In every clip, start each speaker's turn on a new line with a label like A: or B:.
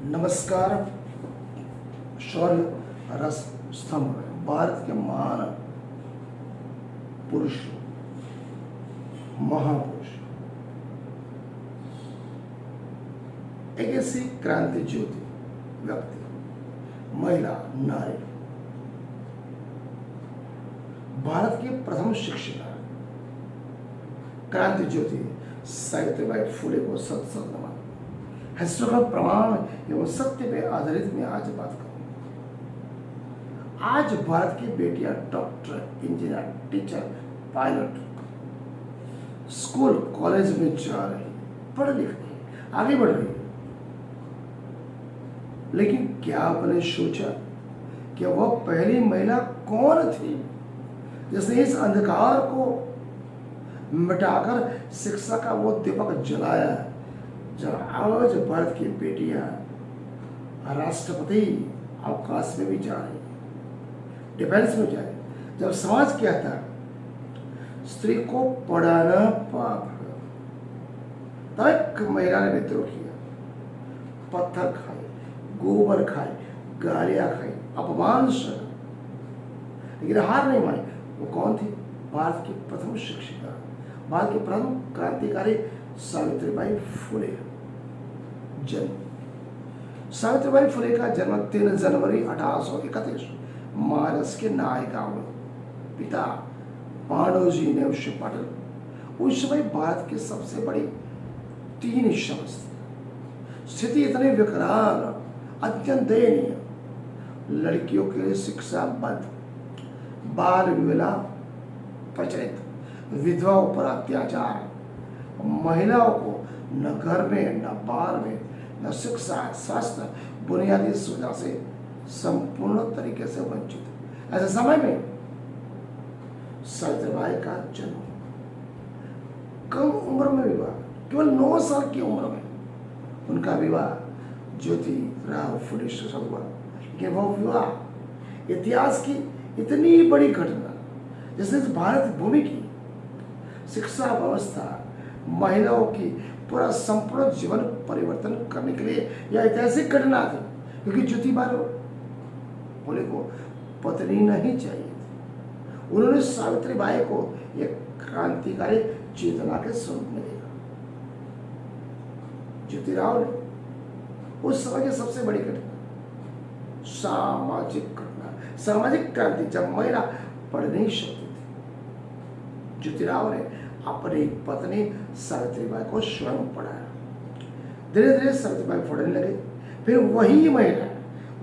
A: नमस्कार। शौर्य रस स्तंभ भारत के महान पुरुष, महापुरुष, एक ऐसी क्रांति ज्योति व्यक्ति, महिला, नारी, भारत की प्रथम शिक्षिका क्रांति ज्योति सावित्रीबाई फुले को सत सत नमन। हिस्टोरिकल प्रमाण एवं सत्य पे आधारित मैं आज बात करूंगा। आज भारत की बेटियां doctor, engineer, teacher, pilot, school college में जा रही, पढ़ लिख रही, आगे बढ़ रही, लेकिन क्या आपने सोचा कि वह पहली महिला कौन थी जिसने इस अंधकार को मिटाकर शिक्षा का वो दीपक जलाया, जब आज भारत की बेटियां राष्ट्रपति अवकाश में भी जा रही, डिफेंस में जा रही, जब समाज कहता स्त्री को पढ़ाना पाप है, तब एक महिला ने विद्रोह किया, पत्थर खाए, गोबर खाए, गालियां खाई, अपमान सहा, लेकिन हार नहीं मानी। वो कौन थी? भारत की प्रथम शिक्षिका, भारत की प्रथम क्रांतिकारी सावित्रीबाई फुले। जन्म सावित्रीबाई फुले का जन्म 3 जनवरी 1831 महाराष्ट्र के नाय गांव में। पिता पांडुजी ने उसे पाटल। उस समय भारत की सबसे बड़ी 3 समस्या, स्थिति इतनी विकराल, अत्यंत दयनीय, लड़कियों के लिए शिक्षा बंद, बाल विवाह प्रचलित, विधवाओं पर अत्याचार, महिलाओं को न घर में, न बाहर में, न शिक्षा, स्वास्थ्य, बुनियादी सुविधा से संपूर्ण तरीके से वंचित। ऐसे समय में सावित्रीबाई का जन्म, कम उम्र में विवाह, केवल 9 साल की उम्र में उनका विवाह ज्योतिराव फुले से हुआ। लेकिन वह विवाह इतिहास की इतनी बड़ी घटना, जिसने भारत भूमि की शिक्षा व्यवस्था, महिलाओं की पूरा संपूर्ण जीवन परिवर्तन करने के लिए यह ऐतिहासिक घटना थी, क्योंकि ज्योतिबाई फुले को पत्नी नहीं चाहिए थी। उन्होंने सावित्रीबाई को एक क्रांतिकारी चेतना के स्वरूप में देखा। ज्योतिराव ने उस समय की सबसे बड़ी घटना, सामाजिक घटना, सामाजिक क्रांति, जब महिला पढ़ नहीं सकती थी, ज्योतिराव ने अपनी पत्नी सावित्रीबाई को स्वयं पढ़ाया। धीरे धीरे सावित्रीबाई पढ़ने लगे। फिर वही महिला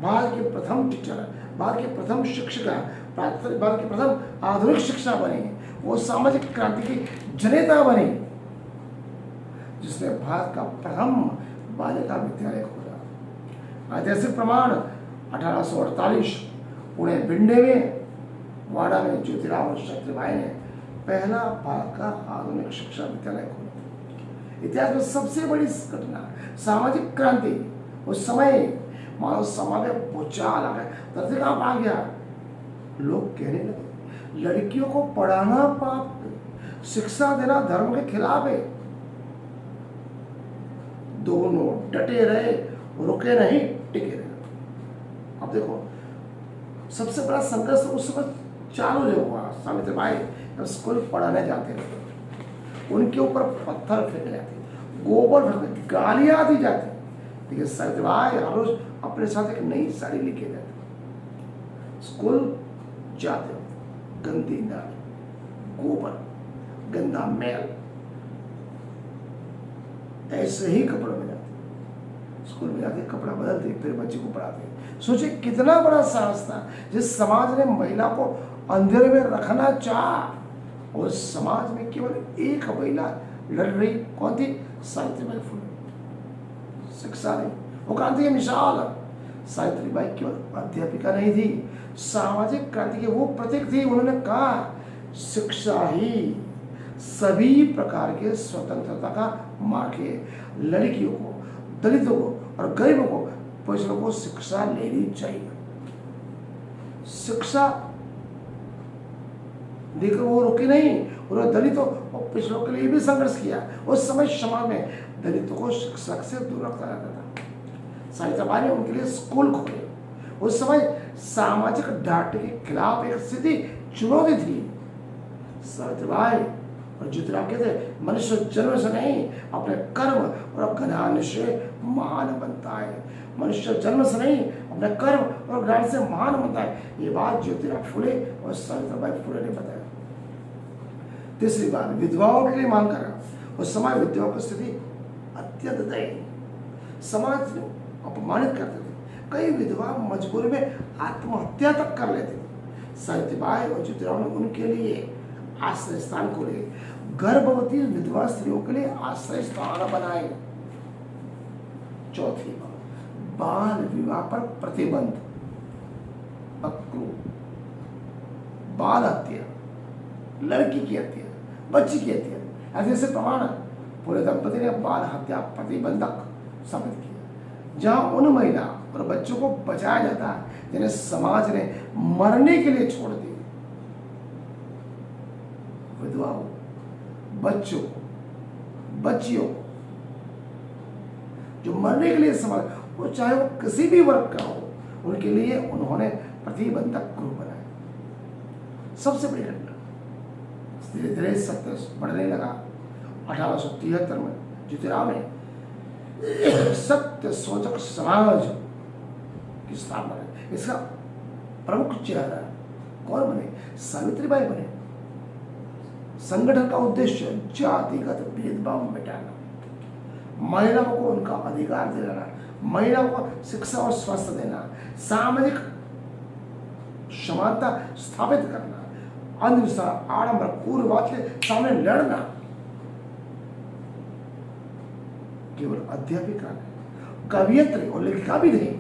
A: भारत की प्रथम टीचर, भारत की प्रथम शिक्षिका, भारत की प्रथम आधुनिक शिक्षा बनी। वो सामाजिक क्रांति की जनेता बनी, जिसने भारत का प्रथम बालिका विद्यालय खोला। ऐतिहासिक प्रमाण 1848 पुणे भिंडे में, वाड़ा में ज्योतिराव सावित्रीबाई ने पहला भारत का आधुनिक शिक्षा विद्यालय खोला। इतिहास में सबसे बड़ी घटना, सामाजिक क्रांति। उस समय मानव समाज में भूचाल आ गया, धरती कांप आ गया। लोग कहने लगे लड़कियों को पढ़ाना पाप है, शिक्षा देना धर्म के खिलाफ है। दोनों डटे रहे, रुके नहीं, टिके रहे। अब देखो, सबसे बड़ा संघर्ष उस समय चालू जो हुआ, सावित्रीबाई जब स्कूल पढ़ाने जाते थे, उनके ऊपर पत्थर फेंके जाते, गोबर फेंकते, गालियां दी जाती, लेकिन सावित्रीबाई हर रोज अपने साथ एक नई साड़ी लेके जाते। स्कूल जाते वक्त गंदी नाली, गोबर, गंदा मैल, ऐसे ही कपड़ों में जाते, स्कूल में जाते, कपड़ा बदलते, फिर बच्चे को पढ़ाते। सोचिए कितना बड़ा साहस था, जिस समाज ने महिला को अंधेरे में रखना चाहा, और समाज में केवल एक महिला लड़ रही, कौन थी? सावित्रीबाई फुले। शिक्षा नहीं, वो क्रांति की मिसाल। सावित्रीबाई केवल अध्यापिका नहीं थी, सामाजिक क्रांति के वो प्रतीक थी। उन्होंने कहा शिक्षा ही सभी प्रकार के स्वतंत्रता का मार्ग है। लड़कियों को, दलितों को और गरीबों को, पिछड़ों को शिक्षा लेनी चाहिए। शिक्षा देकर वो रुकी नहीं, उन्होंने दलितों और पिछड़ों के लिए भी संघर्ष किया। उस समय समाज में दलितों को शिक्षा से दूर रखा जाता था। सावित्रीबाई ने उनके लिए स्कूल खोले। उस समय सामाजिक डांट के खिलाफ एक सीधी चुनौती थी। सावित्रीबाई और ज्योतिराव कहते मनुष्य जन्म से नहीं अपने कर्म और ज्ञान से महान बनता है। मनुष्य जन्म से नहीं अपने कर्म और ज्ञान से महान बनता है। ये बात ज्योतिराव फुले और सावित्रीबाई फुले ने बताया। तीसरी बात, विधवाओं के लिए मांग करा। उस समय विधवाओं की स्थिति अत्यंत दयनीय, समाज अपमानित करते थे। कई विधवा मजबूरी में आत्महत्या तक कर लेते थे। सावित्रीबाई और ज्योतिराव ने उनके लिए आश्रय स्थान खोले। गर्भवती विधवा स्त्रियों के लिए आश्रय स्थान बनाए। चौथी बात, बाल विवाह पर प्रतिबंध। बकरू, बाल हत्या, लड़की की हत्या, बच्ची की हत्या, ऐसे प्रमाण पूरे दंपति ने बाल हत्या प्रतिबंधक साबित किया। जहां उन महिला और बच्चों को बचाया जाता है जिन्हें समाज ने मरने के लिए छोड़ दिया। विधवाओं, बच्चों, बच्चियों जो मरने के लिए समाज, वो चाहे वो किसी भी वर्ग का हो, उनके लिए उन्होंने प्रतिबंधक गृह बनाए। सबसे बड़ी घटना, धीरे धीरे सत्य बढ़ने लगा। 1873 में ज्योतिराव ने सत्य शोधक समाज की स्थापना की। इसका प्रमुख चेहरा कौन बने? सावित्रीबाई बने। संगठन का उद्देश्य जातिगत भेदभाव मिटाना, महिलाओं को उनका अधिकार दिलाना, महिलाओं को शिक्षा और स्वास्थ्य देना, सामाजिक समानता स्थापित करना, अंधविश्वास, आडंबर, कुरीतिवाद के सामने लड़ना। केवल अध्यापिका नहीं, कवियत्री और लेखिका भी नहीं,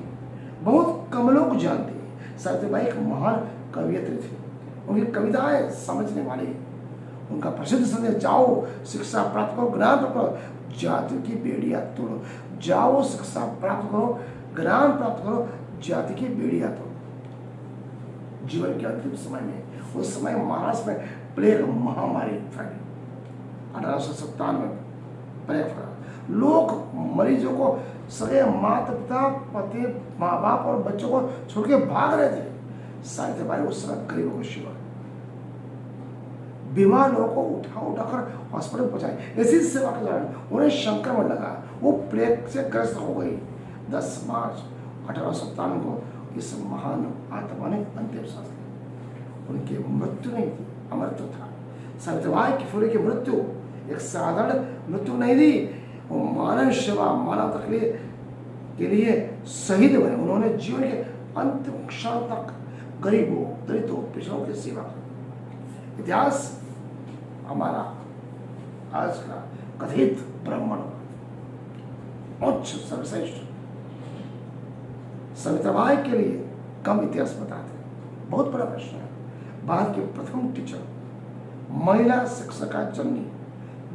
A: बहुत कम लोग जानते हैं। सावित्रीबाई एक महान कवियत्री थी। उनकी कविताएं समझने वाली। उनका प्रसिद्ध संदेश, जाओ शिक्षा प्राप्त करो, ज्ञान प्राप्त करो, जाति की बेड़ियां तोड़ो। जाओ शिक्षा प्राप्त करो, ज्ञान प्राप्त करो, जाति की बेड़ियां तोड़ो। जीवन के अंतिम समय में, उस समय महाराष्ट्र में प्लेग महामारी फैली। 1857 में प्लेग फैला। लोग मरीजों को सगे माता पिता, पति, माँ बाप और बच्चों को छोड़ के भाग रहे थे। सावित्रीबाई उस समय गरीबों को सेवा, बीमार लोगों को उठाकर हॉस्पिटल पहुंचाए। इसी सेवा के दौरान उन्हें संक्रमण लगा, वो प्लेग से ग्रस्त हो गई। 10 मार्च 1857 को इस महान आत्मा ने अंतिम सांस ली। उनकी मृत्यु नहीं थी, अमृत था। सावित्रीबाई की फुले की मृत्यु एक साधारण मृत्यु नहीं थी। वो मानव सेवा, मानवता के लिए शहीद बने। उन्होंने जीवन के अंतिम क्षण तक गरीबों, दलितों, पिछड़ों की सेवा की। इतिहास हमारा आज का कथित ब्राह्मण उच्च सर्वश्रेष्ठ सावित्रीबाई के लिए कम इतिहास बताते हैं। बहुत बड़ा प्रश्न है। भारत के प्रथम टीचर, महिला शिक्षका जननी,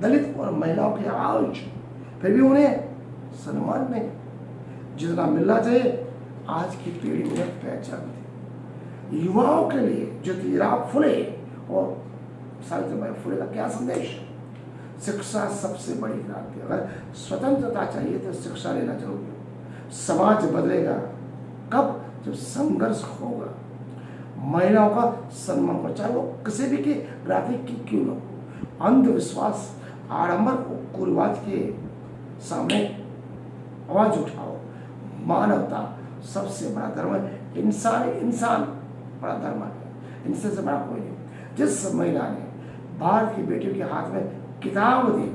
A: दलित और महिलाओं के आज फिर भी उन्हें सम्मान नहीं जितना मिलना चाहिए। आज की पीढ़ी उन्हें पहचानती। युवाओं के लिए ज्योतिराव फुले और सावित्रीबाई फुले का क्या संदेश? शिक्षा सबसे बड़ी क्रांति। अगर स्वतंत्रता चाहिए तो शिक्षा लेना जरूरी है। समाज बदलेगा कब? जब संघर्ष होगा। महिलाओं का सम्मान कर, चाहे वो किसी भी की जाति की क्यों न हो। अंधविश्वास, आडंबर और कुरीतिवाद के सामने आवाज उठाओ। मानवता सबसे बड़ा धर्म है। इंसान बड़ा धर्म है, इनसे से बड़ा कोई नहीं। जिस महिला ने भारत की बेटियों के हाथ में किताब दी,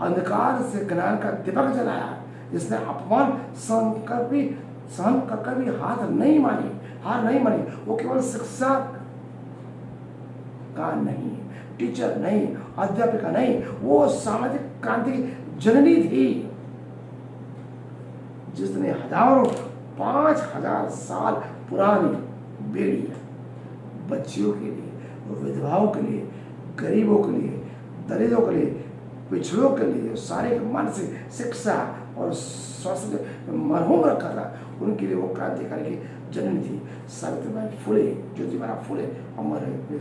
A: अंधकार से ज्ञान का दीपक जलाया, जिसने अपमान सहन कर भी हार नहीं मानी, वो केवल शिक्षा का नहीं, टीचर नहीं, अध्यापिका नहीं, वो सामाजिक क्रांति की जननी थी, जिसने 5000 साल पुरानी बेड़ी बच्चियों के लिए, विधवाओं के लिए, गरीबों के लिए, दलितों के लिए, पिछड़ों के लिए, सारे मानसिक शिक्षा और स्वास्थ्य मरहूम रखा था। उनके लिए वो क्रांतिकारी की जननी थी सावित्रीबाई फुले। ज्योतिबा फुले अमर है।